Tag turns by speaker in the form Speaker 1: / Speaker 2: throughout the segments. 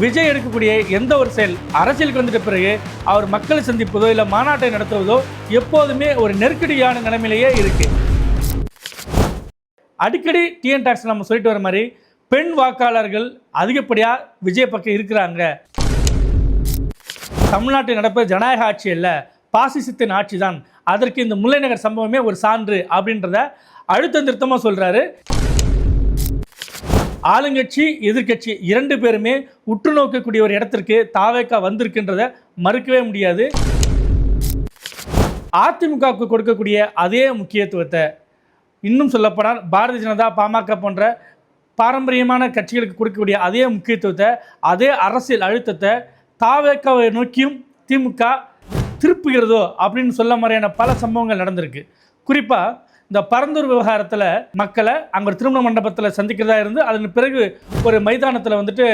Speaker 1: விஜய் எடுக்கக்கூடிய எந்த ஒரு செயல் அரசியலுக்கு வந்துட்ட பிறகு அவர் மக்களை சந்திப்பதோ இல்லை மாநாட்டை நடத்துவதோ எப்போதுமே ஒரு நெருக்கடியான நிலைமையிலேயே இருக்கு. அடிக்கடி டிஎன் டாக்ஸ் நம்ம சொல்லிட்டு வர மாதிரி பெண் வாக்காளர்கள் அதிகப்படியாக விஜய் பக்கம் இருக்கிறாங்க. தமிழ்நாட்டில் நடப்பது ஜனநாயக ஆட்சி அல்ல, பாசிசத்தின் ஆட்சி தான், அதற்கு இந்த முல்லை நகர் சம்பவமே ஒரு சான்று அப்படின்றத அழுத்தம் திருத்தமாக சொல்றாரு. ஆளுங்கட்சி எதிர்கட்சி இரண்டு பேருமே உற்று நோக்கக்கூடிய ஒரு இடத்திற்கு தாவேக்கா வந்திருக்கின்றத மறுக்கவே முடியாது. அதிமுகவுக்கு கொடுக்கக்கூடிய அதே முக்கியத்துவத்தை, இன்னும் சொல்லப்போனால் பாரதிய ஜனதா, பாமக போன்ற பாரம்பரியமான கட்சிகளுக்கு கொடுக்கக்கூடிய அதே முக்கியத்துவத்தை, அதே அரசியல் அழுத்தத்தை தாவேக்காவை நோக்கியும் திமுக திருப்புகிறதோ அப்படின்னு சொல்ல மாதிரியான பல சம்பவங்கள் நடந்திருக்கு. குறிப்பாக இந்த பரந்தூர் விவகாரத்தில் மக்களை அங்கே ஒரு திருமண மண்டபத்தில் சந்திக்கிறதா இருந்து அதன் பிறகு ஒரு மைதானத்தில் வந்துட்டு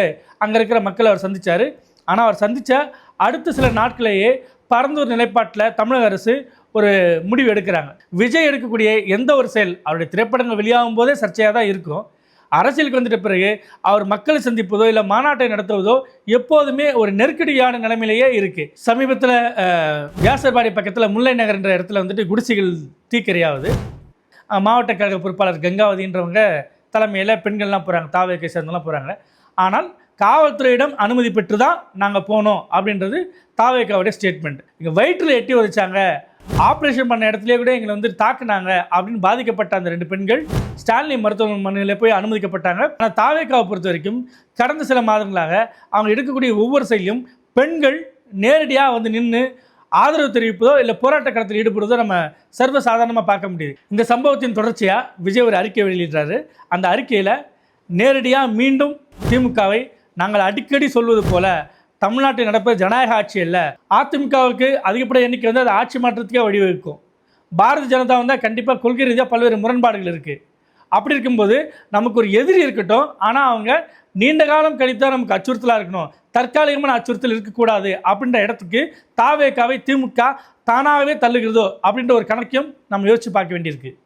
Speaker 1: அங்கே இருக்கிற மக்களை அவர் சந்தித்தார். ஆனால் அவர் சந்தித்த அடுத்த சில நாட்களேயே பரந்தூர் நிலைப்பாட்டில் தமிழக அரசு ஒரு முடிவு எடுக்கிறாங்க. விஜய் எடுக்கக்கூடிய எந்த ஒரு செயல் அவருடைய திரைப்படங்கள் வெளியாகும் போதே சர்ச்சையாக தான் இருக்கும். அரசியலுக்கு வந்துட்ட பிறகு அவர் மக்களை சந்திப்பதோ இல்லை மாநாட்டை நடத்துவதோ எப்போதுமே ஒரு நெருக்கடியான நிலைமையிலேயே இருக்குது. சமீபத்தில் வியாசர்பாடி பக்கத்தில் முல்லை நகர் என்ற இடத்துல வந்துட்டு குடிசைகள் தீக்கிரையாவது. மாவட்ட கழக பொறுப்பாளர் கங்காவதின்றவங்க தலைமையில் பெண்கள்லாம் போகிறாங்க, தாவேக்கை சேர்ந்தெல்லாம் போகிறாங்க. ஆனால் காவல்துறையிடம் அனுமதி பெற்று தான் நாங்கள் போனோம் அப்படின்றது தாவேக்காவுடைய ஸ்டேட்மெண்ட். இங்கே வயிற்றில் எட்டி வச்சாங்க, ஆப்ரேஷன் பண்ண இடத்துலேயே கூட எங்களை வந்து தாக்குனாங்க அப்படின்னு பாதிக்கப்பட்ட அந்த ரெண்டு பெண்கள் ஸ்டான்லி மருத்துவமனையில் போய் அனுமதிக்கப்பட்டாங்க. ஆனால் தாவேக்காவை பொறுத்த வரைக்கும் கடந்த சில மாதங்களாக அவங்க எடுக்கக்கூடிய ஒவ்வொரு செயலையும் பெண்கள் நேரடியாக வந்து நின்று ஆதரவு தெரிவிப்பதோ இல்லை போராட்ட களத்தில் ஈடுபடுவதோ நம்ம சர்வசாதாரணமாக பார்க்க முடியுது. இந்த சம்பவத்தின் தொடர்ச்சியாக விஜய் ஒரு அறிக்கை வெளியிடுறாரு. அந்த அறிக்கையில் நேரடியாக மீண்டும் திமுகவை நாங்கள் அடிக்கடி சொல்வது போல தமிழ்நாட்டில் நடப்பது ஜனநாயக ஆட்சி அல்ல, அதிமுகவுக்கு அதிகப்படிய எண்ணிக்கை வந்து அது ஆட்சி மாற்றத்துக்கே வழிவகுக்கும். பாரதிய ஜனதா வந்தால் கண்டிப்பாக கொள்கை ரீதியாக பல்வேறு முரண்பாடுகள் இருக்குது. அப்படி இருக்கும்போது நமக்கு ஒரு எதிரி இருக்கட்டும், ஆனால் அவங்க நீண்ட காலம் கழித்தான் நமக்கு அச்சுறுத்தலாக இருக்கணும், தற்காலிகமான அச்சுறுத்தல் இருக்கக்கூடாது அப்படின்ற இடத்துக்கு தாவேக்காவை திமுக தானாகவே தள்ளுகிறதோ அப்படின்ற ஒரு கணக்கையும் நம்ம யோசித்து பார்க்க வேண்டியிருக்கு.